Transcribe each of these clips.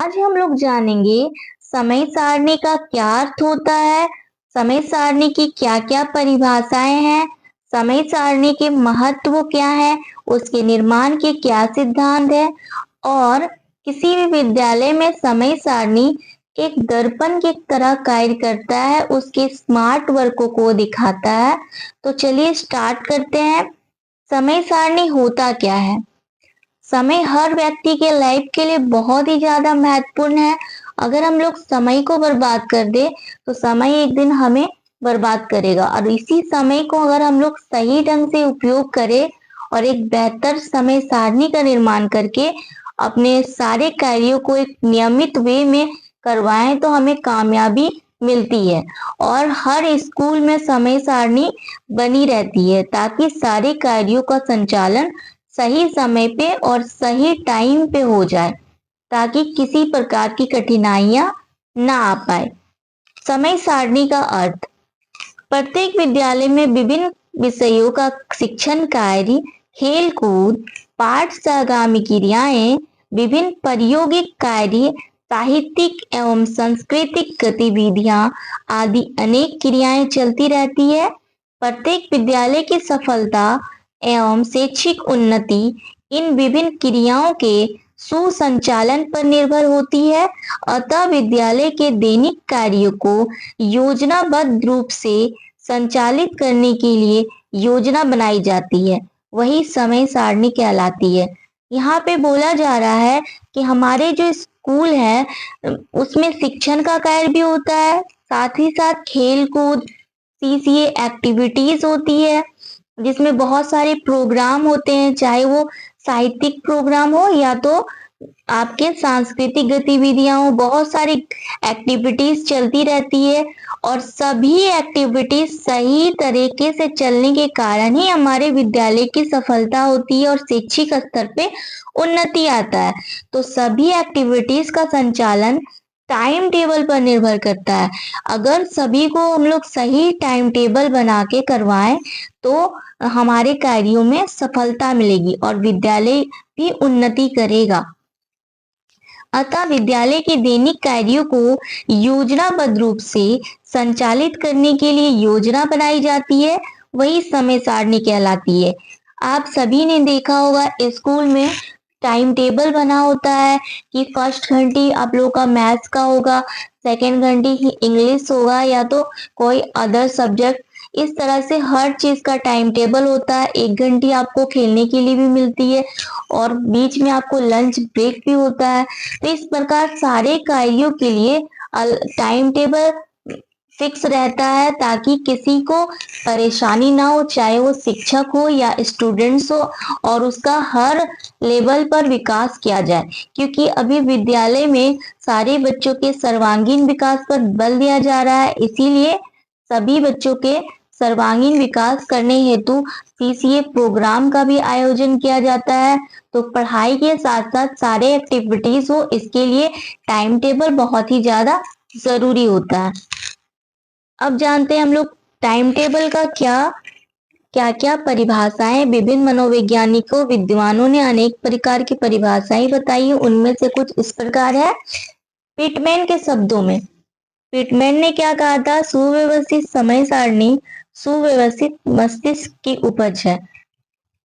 आज हम लोग जानेंगे समय सारणी का क्या अर्थ होता है, समय सारणी की क्या-क्या परिभाषाएं हैं, समय सारणी के महत्व क्या है, उसके निर्माण के क्या सिद्धांत है और किसी भी विद्यालय में समय सारणी एक दर्पण की तरह कार्य करता है, उसके स्मार्ट वर्कों को दिखाता है। तो चलिए स्टार्ट करते हैं। समय सारणी होता क्या है? समय हर व्यक्ति के लाइफ के लिए बहुत ही ज्यादा महत्वपूर्ण है। अगर हम लोग समय को बर्बाद कर दे तो समय एक दिन हमें बर्बाद करेगा और इसी समय को अगर हम लोग सही ढंग से उपयोग करें और एक बेहतर समय सारणी का निर्माण करके अपने सारे कार्यों को एक नियमित वे में करवाएं तो हमें कामयाबी मिलती है। और हर स्कूल में समय सारणी बनी रहती है ताकि सारे कार्यों का संचालन सही समय पे और सही टाइम पे हो जाए ताकि किसी प्रकार की कठिनाइयां ना आ पाए। समय सारणी का अर्थ प्रत्येक विद्यालय में विभिन्न विषयों का शिक्षण कार्य, खेल कूद, पाठ सहगामी क्रियाएं, विभिन्न प्रायोगिक कार्य, साहित्यिक एवं सांस्कृतिक गतिविधियां आदि अनेक क्रियाएं चलती रहती है। प्रत्येक विद्यालय की सफलता एवं शैक्षिक उन्नति इन विभिन्न क्रियाओं के सुसंचालन पर निर्भर होती है। अतः विद्यालय के दैनिक कार्यों को योजनाबद्ध रूप से संचालित करने के लिए योजना बनाई जाती है, वही समय सारणी कहलाती है। यहाँ पे बोला जा रहा है कि हमारे जो स्कूल है उसमें शिक्षण का कार्य भी होता है, साथ ही साथ खेल कूद, सीसीए एक्टिविटीज होती है जिसमें बहुत सारे प्रोग्राम होते हैं, चाहे वो साहित्यिक प्रोग्राम हो या तो आपके सांस्कृतिक गतिविधियां हो। बहुत सारी एक्टिविटीज चलती रहती है और सभी एक्टिविटीज सही तरीके से चलने के कारण ही हमारे विद्यालय की सफलता होती है और शैक्षिक स्तर पे उन्नति आता है। तो सभी एक्टिविटीज का संचालन टाइम टेबल पर निर्भर करता है। अगर सभी को हम लोग सही टाइम टेबल बना के करवाएं तो हमारे कार्यों में सफलता मिलेगी और विद्यालय भी उन्नति करेगा। अतः विद्यालय के दैनिक कार्यों को योजनाबद्ध रूप से संचालित करने के लिए योजना बनाई जाती है, वही समय सारणी कहलाती है। आप सभी ने देखा होगा स्कूल में टाइम टेबल बना होता है कि फर्स्ट घंटी आप लोग का मैथ्स का होगा, सेकेंड घंटी इंग्लिश होगा या तो कोई अदर सब्जेक्ट। इस तरह से हर चीज का टाइम टेबल होता है। एक घंटी आपको खेलने के लिए भी मिलती है और बीच में आपको लंच ब्रेक भी होता है। तो इस प्रकार सारे कार्यों के लिए टाइम टेबल फिक्स रहता है ताकि किसी को परेशानी ना हो, चाहे वो शिक्षक हो या स्टूडेंट्स हो, और उसका हर लेवल पर विकास किया जाए। क्योंकि अभी विद्यालय में सारे बच्चों के सर्वांगीण विकास पर बल दिया जा रहा है, इसीलिए सभी बच्चों के सर्वांगीण विकास करने हेतु सीसीए प्रोग्राम का भी आयोजन किया जाता है। तो पढ़ाई के साथ साथ सारे एक्टिविटीज हो, इसके लिए टाइम टेबल बहुत ही ज्यादा जरूरी होता है। अब जानते हैं हम लोग टाइम टेबल का क्या क्या परिभाषाएं। विभिन्न मनोवैज्ञानिकों विद्वानों ने अनेक प्रकार की परिभाषाएं बताई है, उनमें से कुछ इस प्रकार है। पिटमैन के शब्दों में, पिटमैन ने क्या कहा था? सुव्यवस्थित समय सारणी सुव्यवस्थित मस्तिष्क की उपज है।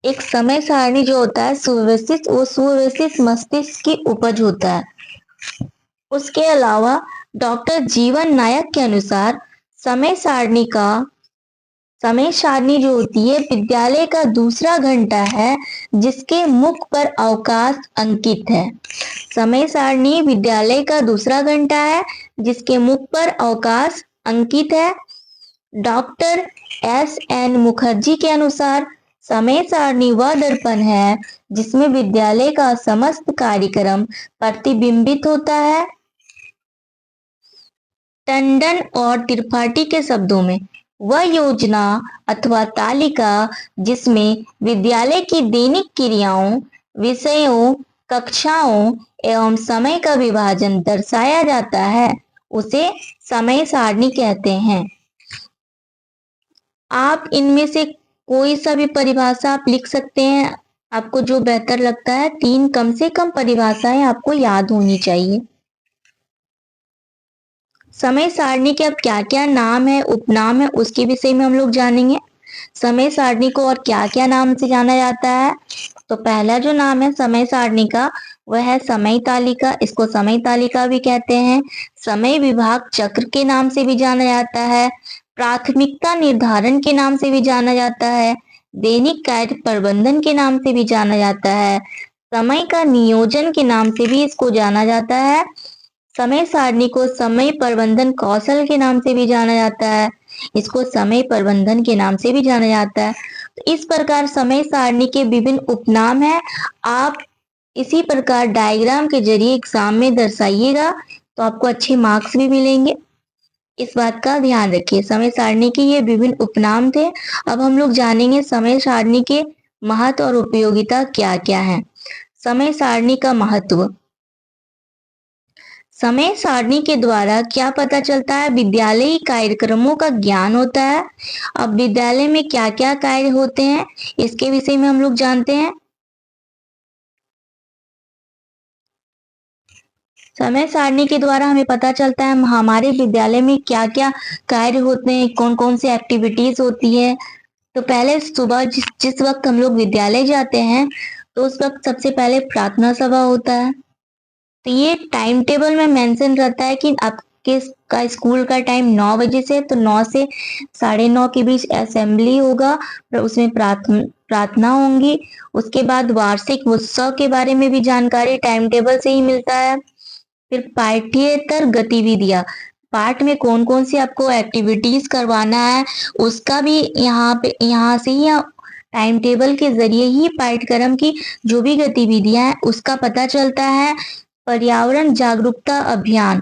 एक समय सारणी जो होता है सुव्यवस्थित, वो सुव्यवस्थित मस्तिष्क की उपज होता है। उसके अलावा डॉक्टर जीवन नायक के अनुसार समय सारणी जो होती है विद्यालय का दूसरा घंटा है जिसके मुख पर अवकाश अंकित है। समय सारणी विद्यालय का दूसरा घंटा है जिसके मुख पर अवकाश अंकित है। Doctor SN. मुखर्जी के अनुसार समय सारणी वह दर्पण है जिसमें विद्यालय का समस्त कार्यक्रम प्रतिबिंबित होता है। टंडन और त्रिपाठी के शब्दों में, वह योजना अथवा तालिका जिसमें विद्यालय की दैनिक क्रियाओं, विषयों, कक्षाओं एवं समय का विभाजन दर्शाया जाता है, उसे समय सारणी कहते हैं। आप इनमें से कोई सा भी परिभाषा आप लिख सकते हैं, आपको जो बेहतर लगता है। तीन कम से कम परिभाषाएं आपको याद होनी चाहिए। समय सारणी के अब क्या क्या नाम है, उपनाम है, उसके विषय में हम लोग जानेंगे। समय सारणी को और क्या क्या नाम से जाना जाता है। तो पहला जो नाम है समय सारणी का वह है समय तालिका। इसको समय तालिका भी कहते हैं। समय विभाग चक्र के नाम से भी जाना जाता है। प्राथमिकता निर्धारण के नाम से भी जाना जाता है। दैनिक कार्य प्रबंधन के नाम से भी जाना जाता है। समय का नियोजन के नाम से भी इसको जाना जाता है। समय सारणी को समय प्रबंधन कौशल के नाम से भी जाना जाता है। इसको समय प्रबंधन के नाम से भी जाना जाता है। तो इस प्रकार समय सारणी के विभिन्न उपनाम हैं। आप इसी प्रकार डायग्राम के जरिए एग्जाम में दर्शाइएगा तो आपको अच्छे मार्क्स भी मिलेंगे। इस बात का ध्यान रखिए। समय सारणी के ये विभिन्न उपनाम थे। अब हम लोग जानेंगे समय सारणी के महत्व और उपयोगिता क्या क्या है। समय सारणी का महत्व। समय सारणी के द्वारा क्या पता चलता है? विद्यालयी कार्यक्रमों का ज्ञान होता है। अब विद्यालय में क्या क्या कार्य होते हैं इसके विषय में हम लोग जानते हैं। समय सारणी के द्वारा हमें पता चलता है हमारे विद्यालय में क्या क्या कार्य होते हैं, कौन कौन सी एक्टिविटीज होती है। तो पहले सुबह जिस वक्त हम लोग विद्यालय जाते हैं तो उस वक्त सबसे पहले प्रार्थना सभा होता है। तो ये टाइम टेबल में मेंशन रहता है कि आपके का स्कूल का टाइम 9 बजे से, तो 9 से 9:30 के बीच असेंबली होगा और उसमें प्रार्थना होंगी। उसके बाद वार्षिक उत्सव के बारे में भी जानकारी टाइम टेबल से ही मिलता है। फिर पाठ्येतर गतिविधियां, पाठ में कौन कौन सी आपको एक्टिविटीज करवाना है उसका भी यहाँ से ही टाइम टेबल के जरिए ही पाठ्यक्रम की जो भी गतिविधियां हैं उसका पता चलता है। पर्यावरण जागरूकता अभियान,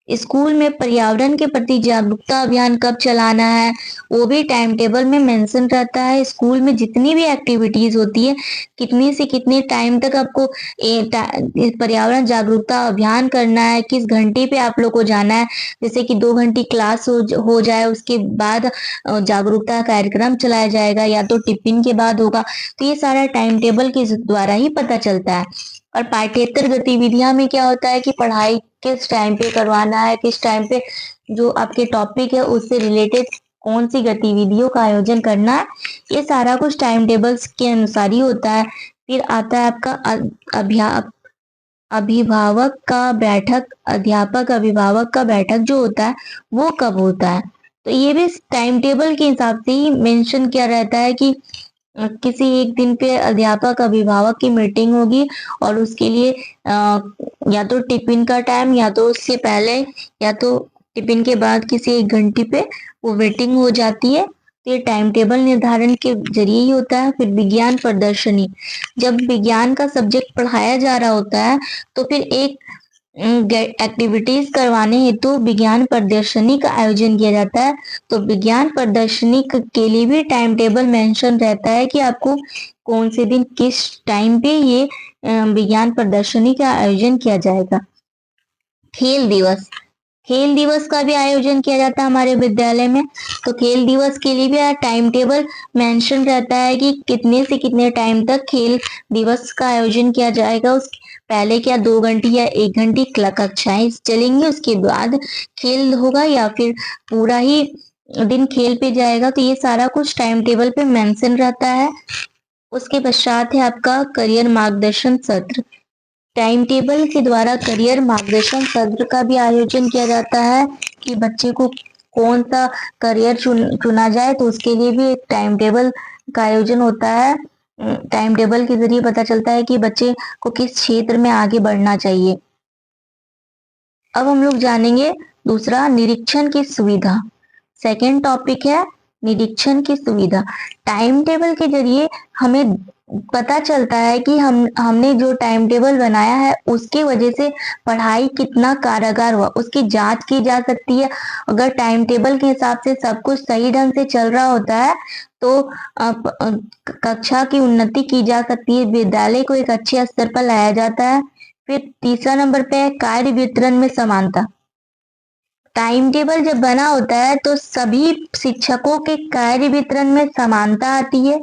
स्कूल में पर्यावरण के प्रति जागरूकता अभियान कब चलाना है वो भी टाइम टेबल में मेंशन रहता है। स्कूल में जितनी भी एक्टिविटीज होती है कितनी से कितने टाइम तक आपको पर्यावरण जागरूकता अभियान करना है, किस घंटे पे आप लोग को जाना है। जैसे कि 2 घंटे क्लास हो जाए उसके बाद जागरूकता कार्यक्रम चलाया जाएगा या तो टिफिन के बाद होगा। तो ये सारा टाइम टेबल के द्वारा ही पता चलता है। और पाठ्येतर गतिविधियां में क्या होता है कि पढ़ाई किस टाइम पे करवाना है, किस टाइम पे जो आपके टॉपिक है उससे रिलेटेड कौन सी गतिविधियों का आयोजन करना है, ये सारा कुछ टाइम टेबल्स के अनुसार ही होता है। फिर आता है आपका अभिभावक का बैठक, अध्यापक अभिभावक का बैठक जो होता है वो कब होता है। तो ये भी टाइम टेबल के हिसाब से ही मेंशन किया रहता है कि किसी एक दिन पे अध्यापक अभिभावक की मीटिंग होगी और उसके लिए या तो टिफिन का टाइम या तो उससे पहले या तो टिफिन के बाद किसी एक घंटे पे वो मीटिंग हो जाती है। तो ये टाइम टेबल निर्धारण के जरिए ही होता है। फिर विज्ञान प्रदर्शनी, जब विज्ञान का सब्जेक्ट पढ़ाया जा रहा होता है तो फिर एक एक्टिविटीज करवाने हेतु विज्ञान प्रदर्शनी का आयोजन किया जाता है। तो विज्ञान प्रदर्शनी के लिए भी टाइम टेबल मेंशन रहता है कि आपको कौन से दिन किस टाइम पे ये विज्ञान प्रदर्शनी का आयोजन किया जाएगा। खेल दिवस, खेल दिवस का भी आयोजन किया जाता है हमारे विद्यालय में। तो खेल दिवस के लिए भी टाइम टेबल मेंशन रहता है कि कितने से कितने टाइम तक खेल दिवस का आयोजन किया जाएगा। उस पहले क्या 2 घंटे या 1 घंटे कक्षाएं चलेंगी, उसके बाद खेल होगा या फिर पूरा ही दिन खेल पे जाएगा। तो ये सारा कुछ टाइम टेबल पे मेंशन रहता है। उसके पश्चात है आपका करियर मार्गदर्शन सत्र। टाइम टेबल के द्वारा करियर मार्गदर्शन सत्र का भी आयोजन किया जाता है कि बच्चे को कौन सा करियर चुना जाए। तो उसके लिए भी एक टाइम टेबल का आयोजन होता है। टाइम टेबल के जरिए पता चलता है कि बच्चे को किस क्षेत्र में आगे बढ़ना चाहिए। अब हम लोग जानेंगे दूसरा, निरीक्षण की सुविधा। सेकेंड टॉपिक है निरीक्षण की सुविधा। टाइम टेबल के जरिए हमें पता चलता है कि हमने जो टाइम टेबल बनाया है उसके वजह से पढ़ाई कितना कारगर हुआ, उसकी जांच की जा सकती है। अगर टाइम टेबल के हिसाब से सब कुछ सही ढंग से चल रहा होता है तो कक्षा की उन्नति की जा सकती है, विद्यालय को एक अच्छे स्तर पर लाया जाता है। फिर तीसरा नंबर पे है कार्य वितरण में समानता। टाइम टेबल जब बना होता है तो सभी शिक्षकों के कार्य वितरण में समानता आती है।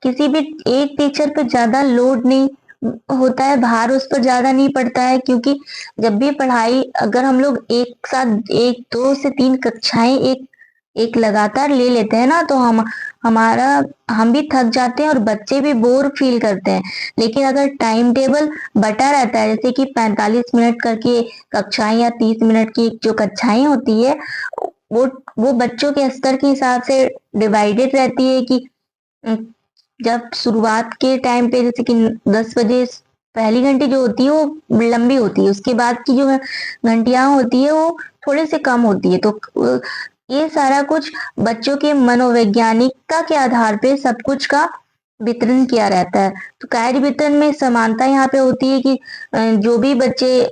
किसी भी एक टीचर पे ज्यादा लोड नहीं होता है, भार उस पर ज्यादा नहीं पड़ता है, क्योंकि जब भी पढ़ाई अगर हम लोग एक साथ 1 2 से 3 कक्षाएं एक एक लगातार ले लेते हैं ना, तो हमारा हम भी थक जाते हैं और बच्चे भी बोर फील करते हैं। लेकिन अगर टाइम टेबल बटा रहता है, जैसे कि 45 मिनट करके कक्षाएं या 30 मिनट की जो कक्षाएं होती है, वो वो बच्चों के स्तर के हिसाब से डिवाइडेड रहती है कि जब शुरुआत के टाइम पे जैसे कि 10 बजे पहली घंटी जो होती है वो लंबी होती है, उसके बाद की जो घंटियां होती है वो थोड़े से कम होती है। तो ये सारा कुछ बच्चों के मनोवैज्ञानिकता के आधार पे सब कुछ का वितरण किया रहता है। तो कार्य वितरण में समानता यहाँ पे होती है कि जो भी बच्चे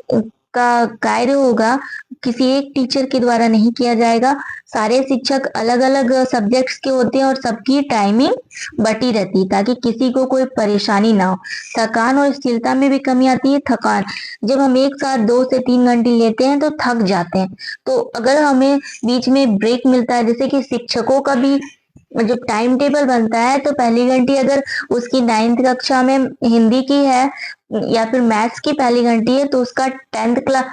का कार्य होगा किसी एक टीचर के द्वारा नहीं किया जाएगा। सारे शिक्षक अलग अलग सब्जेक्ट्स के होते हैं और सबकी टाइमिंग बटी रहती है, ताकि किसी को कोई परेशानी ना हो। थकान और स्थिरता में भी कमी आती है। थकान, जब हम एक साथ 2 से 3 घंटे लेते हैं तो थक जाते हैं। तो अगर हमें बीच में ब्रेक मिलता है, जैसे कि शिक्षकों का भी जब टाइम टेबल बनता है, तो पहली घंटी अगर उसकी 9th कक्षा में हिंदी की है या फिर मैथ्स की पहली घंटी है, तो उसका 10th क्लास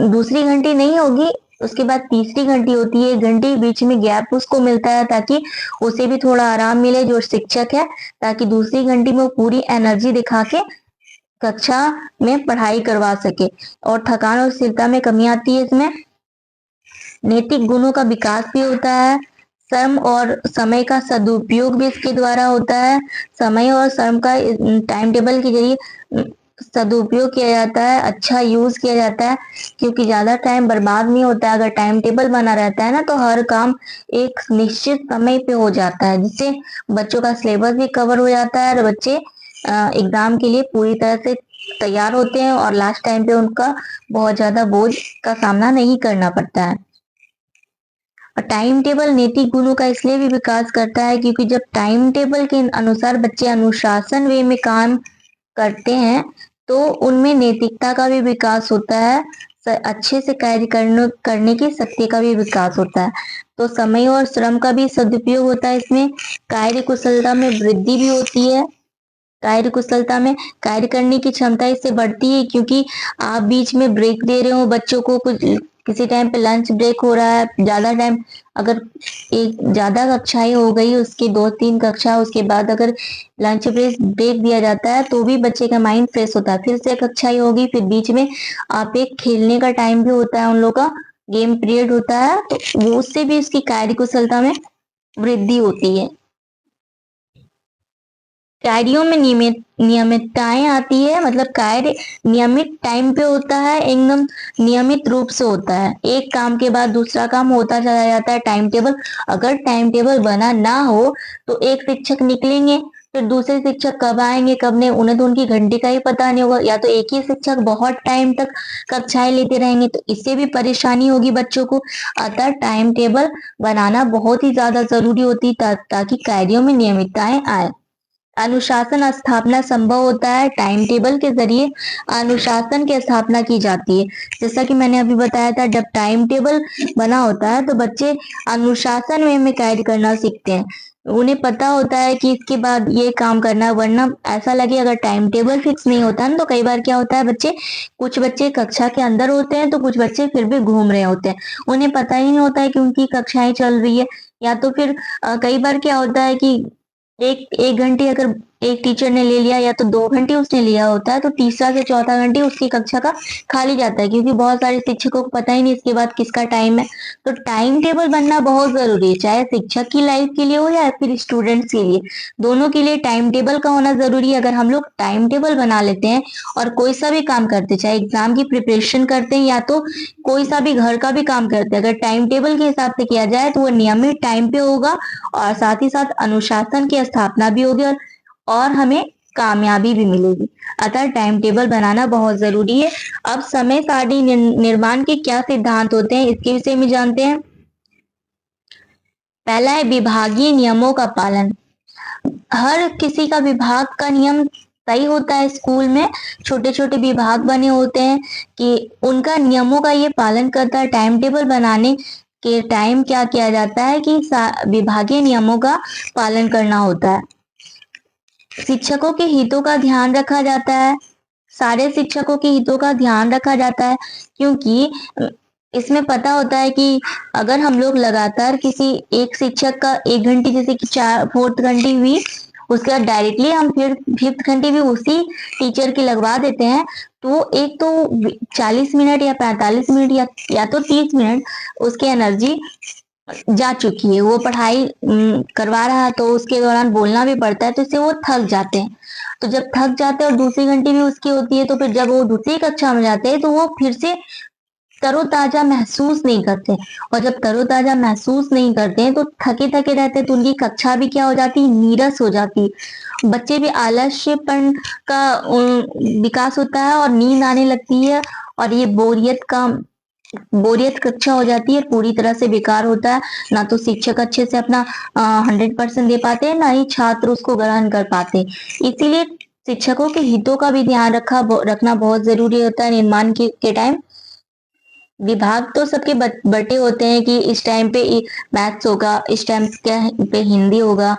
दूसरी घंटी नहीं होगी, उसके बाद तीसरी घंटी होती है। 1 घंटे बीच में गैप उसको मिलता है, ताकि उसे भी थोड़ा आराम मिले जो शिक्षक है, ताकि दूसरी घंटी में वो पूरी एनर्जी दिखा के कक्षा में पढ़ाई करवा सके। और थकान और स्थिरता में कमी आती है इसमें। नैतिक गुणों का विकास भी होता है। श्रम और समय का सदुपयोग भी इसके द्वारा होता है। समय और श्रम का टाइम टेबल के जरिए सदुपयोग किया जाता है, अच्छा यूज किया जाता है, क्योंकि ज्यादा टाइम बर्बाद नहीं होता है। अगर टाइम टेबल बना रहता है ना, तो हर काम एक निश्चित समय पे हो जाता है, जिससे बच्चों का सिलेबस भी कवर हो जाता है और बच्चे एग्जाम के लिए पूरी तरह से तैयार होते हैं और लास्ट टाइम पे उनका बहुत ज्यादा बोझ का सामना नहीं करना पड़ता है। और टाइम टेबल नैतिक गुणों का इसलिए भी विकास करता है, क्योंकि जब टाइम टेबल के अनुसार बच्चे अनुशासन वे में काम करते हैं, तो उनमें नैतिकता का भी विकास होता है। अच्छे से कार्य करने की शक्ति का भी विकास होता है। तो समय और श्रम का भी सदुपयोग होता है इसमें। कार्य कुशलता में वृद्धि भी होती है। कार्य कुशलता में कार्य करने की क्षमता इससे बढ़ती है, क्योंकि आप बीच में ब्रेक दे रहे हो बच्चों को, कुछ किसी टाइम पे लंच ब्रेक हो रहा है, ज्यादा टाइम अगर एक ज्यादा कक्षाएं हो गई, उसकी 2 3 कक्षा उसके बाद अगर लंच ब्रेक दिया जाता है, तो भी बच्चे का माइंड फ्रेश होता है। फिर से कक्षाएं होगी, फिर बीच में आप एक खेलने का टाइम भी होता है, उन लोग का गेम पीरियड होता है, तो वो उससे भी इसकी कार्य कुशलता में वृद्धि होती है। कार्यों में नियमितताएं आती है, मतलब कार्य नियमित टाइम पे होता है, एकदम नियमित रूप से होता है। एक काम के बाद दूसरा काम होता चला जाता है। टाइम टेबल, अगर टाइम टेबल बना ना हो, तो एक शिक्षक निकलेंगे, फिर दूसरे शिक्षक कब आएंगे कब नहीं, उन्हें तो उनकी घंटी का ही पता नहीं होगा, या तो एक ही शिक्षक बहुत टाइम तक कक्षाएं लेते रहेंगे, तो इससे भी परेशानी होगी बच्चों को। अतः टाइम टेबल बनाना बहुत ही ज्यादा जरूरी होती है, ताकि कार्यों में नियमितताएं आए। अनुशासन स्थापना संभव होता है। टाइम टेबल के जरिए अनुशासन की स्थापना की जाती है। जैसा कि मैंने अभी बताया था, जब टाइम टेबल बना होता है तो बच्चे अनुशासन में कार्य करना सीखते हैं। उन्हें पता होता है कि इसके बाद ये काम करना है, वरना ऐसा लगे अगर टाइम टेबल फिक्स नहीं होता है तो कई बार क्या होता है, कुछ बच्चे कक्षा के अंदर होते हैं तो कुछ बच्चे फिर भी घूम रहे होते हैं, उन्हें पता ही नहीं होता है कि उनकी कक्षाएं चल रही है। या तो फिर कई बार क्या होता है कि एक एक घंटे अगर एक टीचर ने ले लिया, या तो 2 घंटे उसने लिया होता है, तो तीसरा से चौथा घंटे उसकी कक्षा का खाली जाता है, क्योंकि बहुत सारे शिक्षकों को पता ही नहीं इसके बाद किसका टाइम है। तो टाइम टेबल बनना बहुत जरूरी है, चाहे शिक्षक की लाइफ के लिए हो या फिर स्टूडेंट्स के लिए, दोनों के लिए टाइम टेबल का होना जरूरी है। अगर हम लोग टाइम टेबल बना लेते हैं और कोई सा भी काम करते, चाहे एग्जाम की प्रिपरेशन करते हैं या तो कोई सा भी घर का भी काम करते हैं, अगर टाइम टेबल के हिसाब से किया जाए तो वो नियमित टाइम पे होगा, और साथ ही साथ अनुशासन की स्थापना भी होगी, और हमें कामयाबी भी मिलेगी। अतः टाइम टेबल बनाना बहुत जरूरी है। अब समय सारणी निर्माण के क्या सिद्धांत होते हैं, इसके विषय में जानते हैं। पहला है विभागीय नियमों का पालन। हर किसी का विभाग का नियम तय होता है। स्कूल में छोटे छोटे विभाग बने होते हैं कि उनका नियमों का ये पालन करता है। टाइम टेबल बनाने के टाइम क्या किया जाता है कि विभागीय नियमों का पालन करना होता है। शिक्षकों के हितों का ध्यान रखा जाता है। सारे शिक्षकों के हितों का ध्यान रखा जाता है, क्योंकि इसमें पता होता है कि अगर हम लोग लगातार किसी एक शिक्षक का 1 घंटे, जैसे कि 4th घंटी हुई, उसके बाद डायरेक्टली हम फिर 5th घंटी भी उसी टीचर की लगवा देते हैं, तो एक तो 40 मिनट या 45 मिनट या तो 30 मिनट उसकी एनर्जी जा चुकी है। वो पढ़ाई करवा रहा है तो उसके दौरान बोलना भी पड़ता है, तो इससे वो थक जाते हैं। तो जब थक जाते हैं और दूसरी घंटी भी उसकी होती है, तो फिर जब वो दूसरी कक्षा में जाते हैं तो वो फिर से तरोताजा महसूस नहीं करते, और जब तरोताजा महसूस नहीं करते हैं तो थके थके रहते हैं, तो उनकी कक्षा भी क्या हो जाती है, नीरस हो जाती है। बच्चे भी आलस्यपन का विकास होता है और नींद आने लगती है, और ये बोरियत कक्षा हो जाती है, पूरी तरह से बेकार होता है। ना तो शिक्षक अच्छे से अपना 100% दे पाते हैं, ना ही छात्र उसको ग्रहण कर पाते। इसीलिए शिक्षकों के हितों का भी ध्यान रखना बहुत जरूरी होता है निर्माण के टाइम। विभाग तो सबके बटे होते हैं कि इस टाइम पे मैथ्स होगा, इस टाइम पे हिंदी होगा,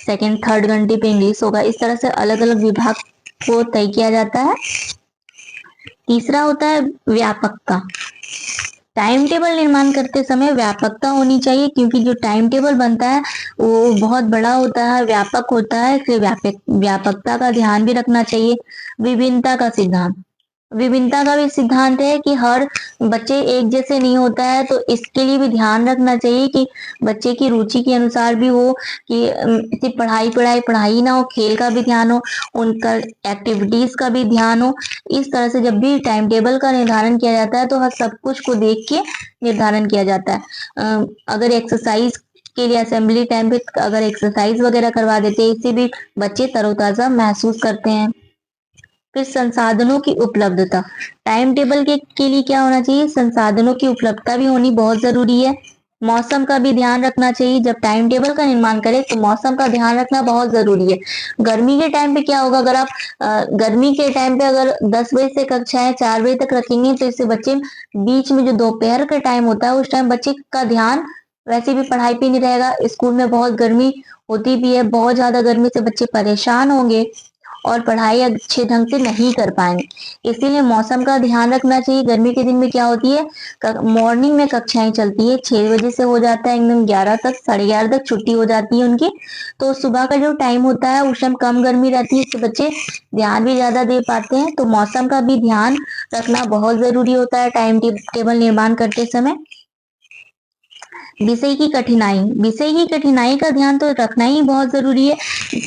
2nd 3rd घंटे पे इंग्लिश होगा। इस तरह से अलग अलग विभाग को तय किया जाता है। तीसरा होता है व्यापकता। टाइम टेबल निर्माण करते समय व्यापकता होनी चाहिए, क्योंकि जो टाइम टेबल बनता है वो बहुत बड़ा होता है, व्यापक होता है, इसलिए व्यापकता का ध्यान भी रखना चाहिए। विभिन्नता का सिद्धांत। विभिन्नता का भी सिद्धांत है कि हर बच्चे एक जैसे नहीं होता है, तो इसके लिए भी ध्यान रखना चाहिए कि बच्चे की रुचि के अनुसार भी हो, कि सिर्फ पढ़ाई पढ़ाई पढ़ाई ना हो, खेल का भी ध्यान हो, उनका एक्टिविटीज का भी ध्यान हो। इस तरह से जब भी टाइम टेबल का निर्धारण किया जाता है तो हर सब कुछ को देख के निर्धारण किया जाता है। अगर एक्सरसाइज के लिए असेंबली टाइम पे अगर एक्सरसाइज वगैरह करवा देते हैं, इससे भी बच्चे तरोताजा महसूस करते हैं। फिर संसाधनों की उपलब्धता। टाइम टेबल के लिए क्या होना चाहिए, संसाधनों की उपलब्धता भी होनी बहुत जरूरी है। मौसम का भी ध्यान रखना चाहिए। जब टाइम टेबल का निर्माण करें तो मौसम का ध्यान रखना बहुत जरूरी है। गर्मी के टाइम पे क्या होगा, अगर आप गर्मी के टाइम पे अगर 10 बजे से कक्षाएं 4 बजे तक रखेंगे, तो इससे बच्चे बीच में जो दोपहर का टाइम होता है उस टाइम बच्चे का ध्यान वैसे भी पढ़ाई पे नहीं रहेगा। स्कूल में बहुत गर्मी होती भी है, बहुत ज्यादा गर्मी से बच्चे परेशान होंगे और पढ़ाई अच्छे ढंग से नहीं कर पाएंगे। इसीलिए मौसम का ध्यान रखना चाहिए। गर्मी के दिन में क्या होती है, मॉर्निंग में कक्षाएं चलती है, 6 बजे से हो जाता है एकदम 11 तक, 11:30 तक छुट्टी हो जाती है उनकी। तो सुबह का जो टाइम होता है उस टाइम कम गर्मी रहती है, इससे बच्चे ध्यान भी ज्यादा दे पाते हैं। तो मौसम का भी ध्यान रखना बहुत जरूरी होता है टाइम टेबल निर्माण करते समय। विषय की कठिनाई का ध्यान तो रखना ही बहुत जरूरी है।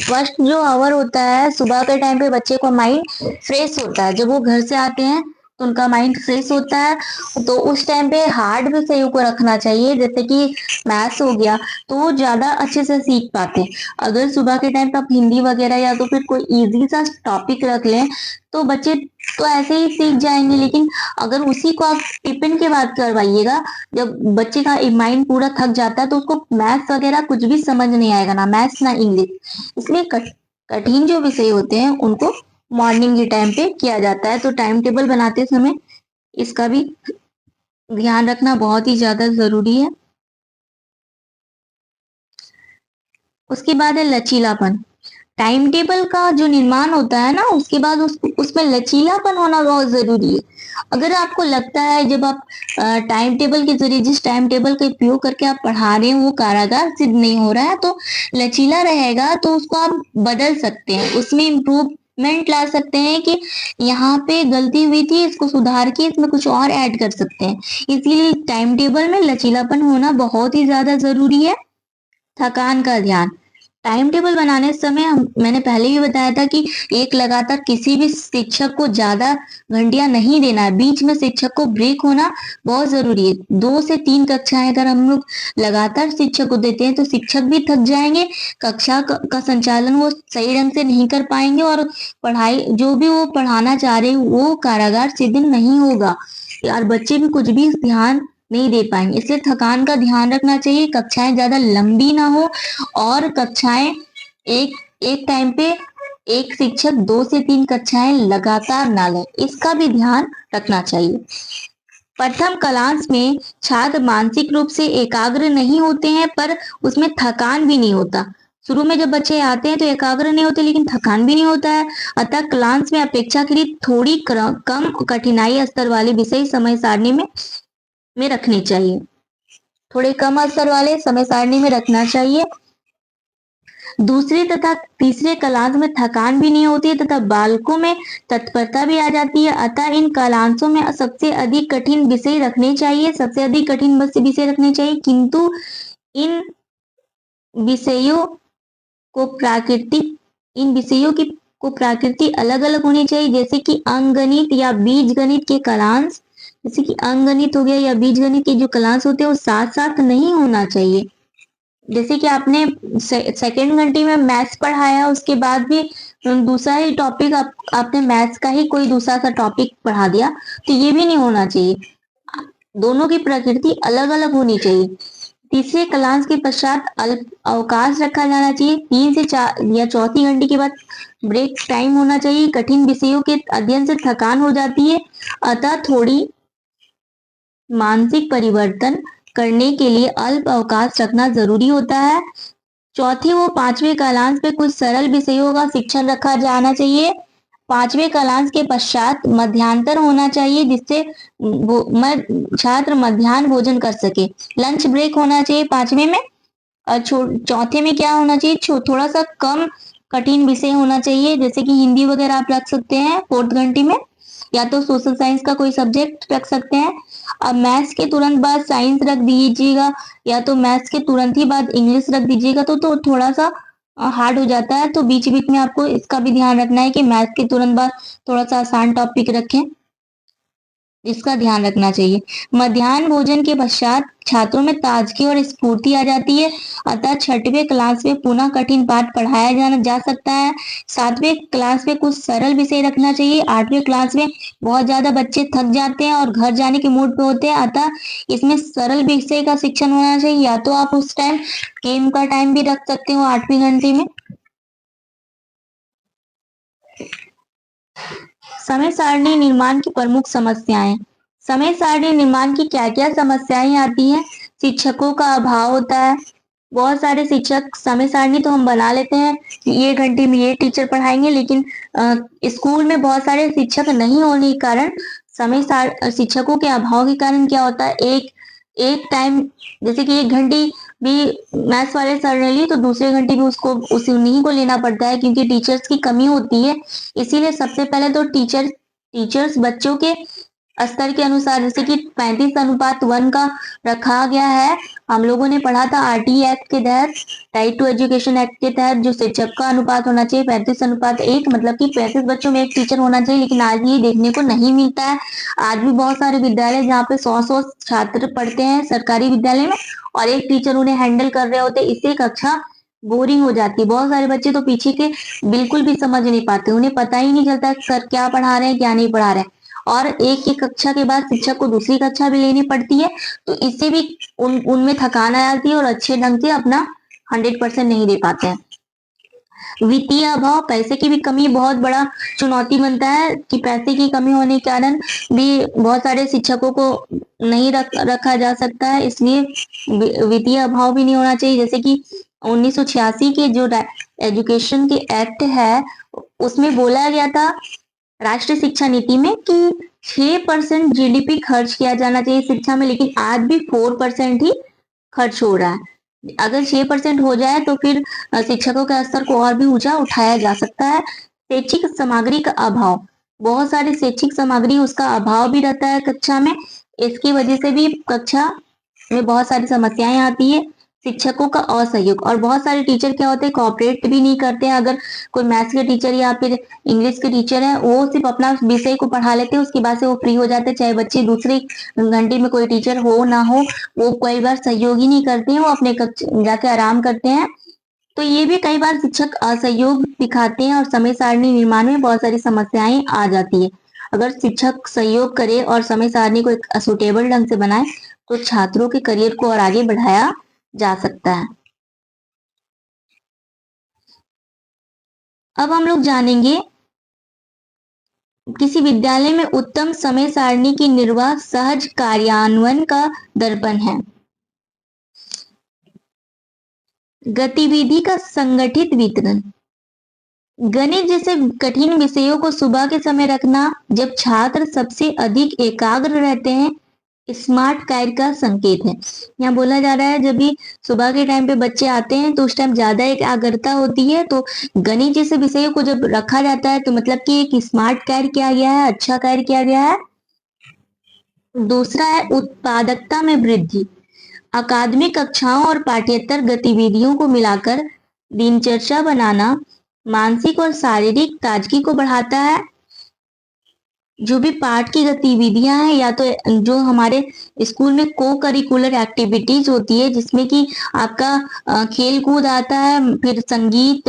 फर्स्ट जो आवर होता है सुबह के टाइम पे बच्चे का माइंड फ्रेश होता है, जब वो घर से आते हैं तो उनका माइंड फ्रेश होता है, तो उस टाइम पे हार्ड विषयों को रखना चाहिए, जैसे कि मैथ्स हो गया, तो वो ज्यादा अच्छे से सीख पाते हैं। अगर सुबह के टाइम पे आप हिंदी वगैरह या तो फिर कोई इजी सा टॉपिक रख लें तो बच्चे तो ऐसे ही सीख जाएंगे, लेकिन अगर उसी को आप टिफिन के बाद करवाइएगा, जब बच्चे का माइंड पूरा थक जाता है तो उसको मैथ्स वगैरह कुछ भी समझ नहीं आएगा, ना मैथ्स ना इंग्लिश। इसलिए कठिन जो विषय होते हैं उनको मॉर्निंग के टाइम पे किया जाता है। तो टाइम टेबल बनाते समय इसका भी ध्यान रखना बहुत ही ज्यादा जरूरी है। उसके बाद है लचीलापन। टाइम टेबल का जो निर्माण होता है ना, उसके बाद उसमें लचीलापन होना बहुत जरूरी है। अगर आपको लगता है जब आप टाइम टेबल के जरिए जिस टाइम टेबल का उपयोग करके आप पढ़ा रहे हैं वो कारागार सिद्ध नहीं हो रहा है, तो लचीला रहेगा तो उसको आप बदल सकते हैं, उसमें इम्प्रूवमेंट ला सकते हैं कि यहाँ पे गलती हुई थी, इसको सुधार के इसमें कुछ और ऐड कर सकते हैं। इसीलिए टाइम टेबल में लचीलापन होना बहुत ही ज्यादा जरूरी है। थकान का ध्यान। टाइम टेबल बनाने समय मैंने पहले भी बताया था कि एक लगातार किसी भी शिक्षक को ज्यादा घंटियां नहीं देना है, बीच में शिक्षक को ब्रेक होना बहुत जरूरी है। 2 से 3 कक्षाएं अगर हम लोग लगातार शिक्षक को देते हैं तो शिक्षक भी थक जाएंगे, कक्षा का संचालन वो सही ढंग से नहीं कर पाएंगे, और पढ़ाई जो भी वो पढ़ाना चाह रहे हैं वो कारागार सिद्ध नहीं होगा, और बच्चे भी कुछ भी ध्यान नहीं दे पाएंगे। इसलिए थकान का ध्यान रखना चाहिए, कक्षाएं ज्यादा लंबी ना हो, और कक्षाएं एक एक टाइम पे एक शिक्षक 2 से 3 कक्षाएं लगातार ना ले, इसका भी ध्यान रखना चाहिए। प्रथम क्लास में छात्र मानसिक रूप से एकाग्र नहीं होते हैं, पर उसमें थकान भी नहीं होता। शुरू में जब बच्चे आते हैं तो एकाग्र नहीं होते, लेकिन थकान भी नहीं होता है। अतः क्लास में अपेक्षाकृत थोड़ी कम कठिनाई स्तर वाले विषय समय सारणी में रखने चाहिए। थोड़े कम स्तर वाले समय सारणी में रखना चाहिए। दूसरे तथा तीसरे क्लास में थकान भी नहीं होती है तथा बालकों में तत्परता भी आ जाती है। अतः इन क्लासों में सबसे अधिक कठिन विषय रखने चाहिए, सबसे अधिक कठिन विषय रखने चाहिए, किंतु इन विषयों को प्राकृतिक इन विषयों की को प्रकृति अलग अलग होनी चाहिए, जैसे कि अंकगणित या बीज गणित के क्लास, जैसे कि अंकगणित हो गया या बीज गणित के जो क्लास होते हैं वो साथ साथ नहीं होना चाहिए। जैसे कि आपने सेकेंड घंटे में मैथ्स पढ़ाया, उसके बाद भी दूसरा ही टॉपिक आपने मैथ्स का ही कोई दूसरा सा टॉपिक पढ़ा दिया, तो ये भी नहीं होना चाहिए। दोनों की प्रकृति अलग अलग होनी चाहिए। तीसरे क्लास के पश्चात अल्प अवकाश रखा जाना चाहिए। 3 से 4 या चौथी घंटे के बाद ब्रेक टाइम होना चाहिए। कठिन विषयों के अध्ययन से थकान हो जाती है, अतः थोड़ी मानसिक परिवर्तन करने के लिए अल्प अवकाश रखना जरूरी होता है। चौथे व पांचवें क्लास में कुछ सरल विषयों का शिक्षण रखा जाना चाहिए। पांचवें क्लास के पश्चात मध्यांतर होना चाहिए, जिससे छात्र मध्याह्न भोजन कर सके। लंच ब्रेक होना चाहिए पांचवें में। और चौथे में क्या होना चाहिए, थोड़ा सा कम कठिन विषय होना चाहिए, जैसे कि हिंदी वगैरह आप रख सकते हैं फोर्थ घंटे में, या तो सोशल साइंस का कोई सब्जेक्ट रख सकते हैं। अब मैथ्स के तुरंत बाद साइंस रख दीजिएगा, या तो मैथ्स के तुरंत ही बाद इंग्लिश रख दीजिएगा, तो थोड़ा सा हार्ड हो जाता है। तो बीच बीच में आपको इसका भी ध्यान रखना है कि मैथ्स के तुरंत बाद थोड़ा सा आसान टॉपिक रखें, इसका ध्यान रखना चाहिए। मध्याह्न भोजन के पश्चात छात्रों में ताजगी और स्फूर्ति आ जाती है, अतः छठवें क्लास में पुनः कठिन पाठ पढ़ाया जाना जा सकता है। सातवें क्लास में कुछ सरल विषय रखना चाहिए। आठवें क्लास में बहुत ज्यादा बच्चे थक जाते हैं और घर जाने के मूड पे होते हैं, अतः इसमें सरल विषय का शिक्षण होना चाहिए। या तो आप उस टाइम गेम का टाइम भी रख सकते हो 8वीं घंटे में। समय सारणी निर्माण की प्रमुख समस्याएं। समय सारणी निर्माण की क्या क्या समस्याएं आती हैं। शिक्षकों का अभाव होता है। बहुत सारे शिक्षक, समय सारणी तो हम बना लेते हैं कि ये घंटे में ये टीचर पढ़ाएंगे, लेकिन स्कूल में बहुत सारे शिक्षक नहीं होने के कारण शिक्षकों के अभाव के कारण क्या होता है, एक टाइम जैसे कि 1 घंटे भी मैथ्स वाले सर ने ली तो दूसरे घंटे भी उसको उन्हीं को लेना पड़ता है, क्योंकि टीचर्स की कमी होती है। इसीलिए सबसे पहले तो टीचर्स बच्चों के स्तर के अनुसार, जैसे कि 35:1 का रखा गया है। हम लोगों ने पढ़ा था आरटीई एक्ट के तहत, राइट टू एजुकेशन एक्ट के तहत, जो शिक्षक का अनुपात होना चाहिए 35:1, मतलब कि 35 बच्चों में एक टीचर होना चाहिए। लेकिन आज ये देखने को नहीं मिलता है। आज भी बहुत सारे विद्यालय जहाँ पे 100 छात्र पढ़ते हैं सरकारी विद्यालय में, और एक टीचर उन्हें हैंडल कर रहे होते, इससे कक्षा बोरिंग हो जाती है। बहुत सारे बच्चे तो पीछे के बिल्कुल भी समझ नहीं पाते, उन्हें पता ही नहीं चलता सर क्या पढ़ा रहे हैं क्या नहीं पढ़ा रहे हैं, और एक कक्षा के बाद शिक्षक को दूसरी कक्षा भी लेनी पड़ती है, तो इससे भी उनमें थकान आ जाती है और अच्छे ढंग से अपना 100% नहीं दे पाते हैं। वित्तीय अभाव, पैसे की भी कमी बहुत बड़ा चुनौती बनता है कि पैसे की कमी होने के कारण भी बहुत सारे शिक्षकों को नहीं रखा जा सकता है, इसलिए वित्तीय अभाव भी नहीं होना चाहिए। जैसे कि 1986 के जो एजुकेशन के एक्ट है उसमें बोला गया था राष्ट्रीय शिक्षा नीति में कि 6% जीडीपी खर्च किया जाना चाहिए शिक्षा में, लेकिन आज भी 4% ही खर्च हो रहा है। अगर 6% हो जाए तो फिर शिक्षकों के स्तर को और भी ऊंचा उठाया जा सकता है। शैक्षिक सामग्री का अभाव, बहुत सारी शैक्षिक सामग्री उसका अभाव भी रहता है कक्षा में, इसकी वजह से भी कक्षा में बहुत सारी समस्याएं आती है। शिक्षकों का असहयोग, और बहुत सारे टीचर क्या होते हैं कोऑपरेट भी नहीं करते हैं। अगर कोई मैथ्स के टीचर या फिर इंग्लिश के टीचर है, वो सिर्फ अपना विषय को पढ़ा लेते हैं, उसके बाद से वो फ्री हो जाते हैं, चाहे बच्चे दूसरे घंटे में कोई टीचर हो ना हो, वो कई बार सहयोग ही नहीं करते हैं, वो अपने जाके आराम करते हैं। तो ये भी कई बार शिक्षक असहयोग दिखाते हैं और समय सारणी निर्माण में बहुत सारी समस्याएं आ जाती है। अगर शिक्षक सहयोग करे और समय सारणी को एक सुटेबल ढंग से बनाए तो छात्रों के करियर को और आगे बढ़ाया जा सकता है। अब हम लोग जानेंगे किसी विद्यालय में उत्तम समय सारणी की निर्वाह सहज कार्यान्वयन का दर्पण है। गतिविधि का संगठित वितरण। गणित जैसे कठिन विषयों को सुबह के समय रखना, जब छात्र सबसे अधिक एकाग्र रहते हैं, स्मार्ट कार्य का संकेत है। यहाँ बोला जा रहा है जब भी सुबह के टाइम पे बच्चे आते हैं तो उस टाइम ज्यादा एकाग्रता होती है, तो गणित जैसे विषयों को जब रखा जाता है तो मतलब कि एक स्मार्ट कार्य किया गया है, अच्छा कार्य किया गया है। दूसरा है उत्पादकता में वृद्धि। अकादमिक कक्षाओं और पाठ्येतर गतिविधियों को मिलाकर दिनचर्या बनाना मानसिक और शारीरिक ताजगी को बढ़ाता है। जो भी पाठ की गतिविधियां हैं या तो जो हमारे स्कूल में को करिकुलर एक्टिविटीज होती है जिसमें कि आपका खेल कूद आता है, फिर संगीत,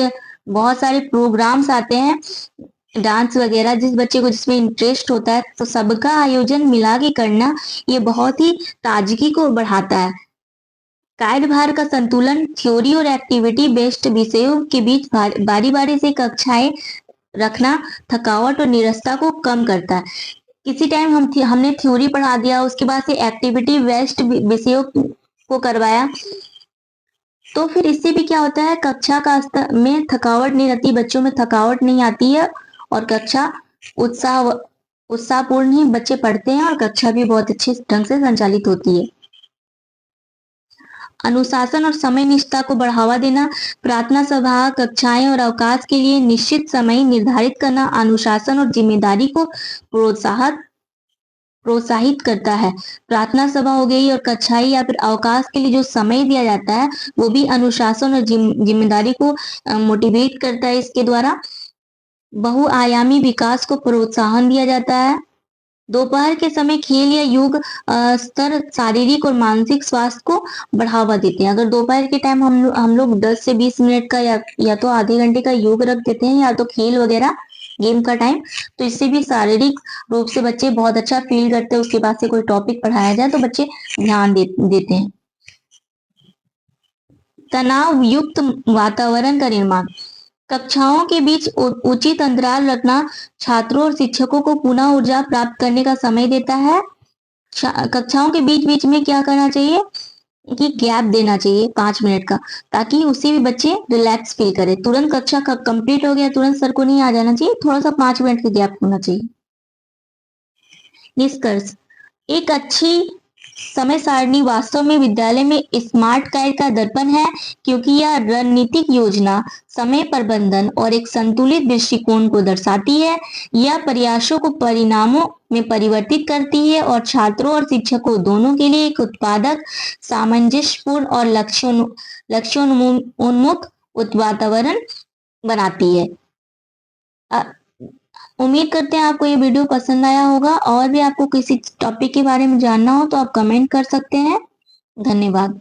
बहुत सारे प्रोग्राम्स आते हैं, डांस वगैरह, जिस बच्चे को जिसमें इंटरेस्ट होता है, तो सबका आयोजन मिला के करना ये बहुत ही ताजगी को बढ़ाता है। कार्यभार का संतुलन। थ्योरी और एक्टिविटी बेस्ड विषयों के बीच बारी बारी से कक्षाएं रखना थकावट और निरस्ता को कम करता है। किसी टाइम हमने थ्योरी पढ़ा दिया, उसके बाद से एक्टिविटी बेस्ड विषयों को करवाया, तो फिर इससे भी क्या होता है, कक्षा का स्तर में थकावट नहीं रहती, बच्चों में थकावट नहीं आती है और कक्षा उत्साहपूर्ण ही बच्चे पढ़ते हैं और कक्षा भी बहुत अच्छे ढंग से संचालित होती है। अनुशासन और समय निष्ठा को बढ़ावा देना। प्रार्थना सभा, कक्षाएं और अवकाश के लिए निश्चित समय निर्धारित करना अनुशासन और जिम्मेदारी को प्रोत्साहित करता है। प्रार्थना सभा हो गई और कक्षाएं या फिर अवकाश के लिए जो समय दिया जाता है वो भी अनुशासन और जिम्मेदारी को मोटिवेट करता है। इसके द्वारा बहुआयामी विकास को प्रोत्साहन दिया जाता है। दोपहर के समय खेल या योग स्तर शारीरिक और मानसिक स्वास्थ्य को बढ़ावा देते हैं। अगर दोपहर के टाइम हम लोग 10 से 20 मिनट का या तो आधे घंटे का योग रख देते हैं या तो खेल वगैरह गेम का टाइम, तो इससे भी शारीरिक रूप से बच्चे बहुत अच्छा फील करते हैं। उसके बाद से कोई टॉपिक पढ़ाया जाए तो बच्चे ध्यान देते हैं। तनाव युक्त वातावरण का निर्माण। कक्षाओं के बीच उचित अंतराल रखना छात्रों और शिक्षकों को पुनः ऊर्जा प्राप्त करने का समय देता है। कक्षाओं के बीच बीच में क्या करना चाहिए कि गैप देना चाहिए 5 मिनट का, ताकि उससे भी बच्चे रिलैक्स फील करें। तुरंत कक्षा कंप्लीट हो गया तुरंत सर को नहीं आ जाना चाहिए, थोड़ा सा 5 मिनट का गैप होना चाहिए। निष्कर्ष। एक अच्छी समय सारणी वास्तव में विद्यालय में स्मार्ट कार्य का दर्पण है, क्योंकि यह रणनीतिक योजना, समय प्रबंधन और एक संतुलित दृष्टिकोण को दर्शाती है। यह प्रयासों को परिणामों में परिवर्तित करती है और छात्रों और शिक्षकों दोनों के लिए एक उत्पादक, सामंजस्यपूर्ण और लक्ष्योन्मुख वातावरण बनाती है। उम्मीद करते हैं आपको ये वीडियो पसंद आया होगा। और भी आपको किसी टॉपिक के बारे में जानना हो तो आप कमेंट कर सकते हैं। धन्यवाद।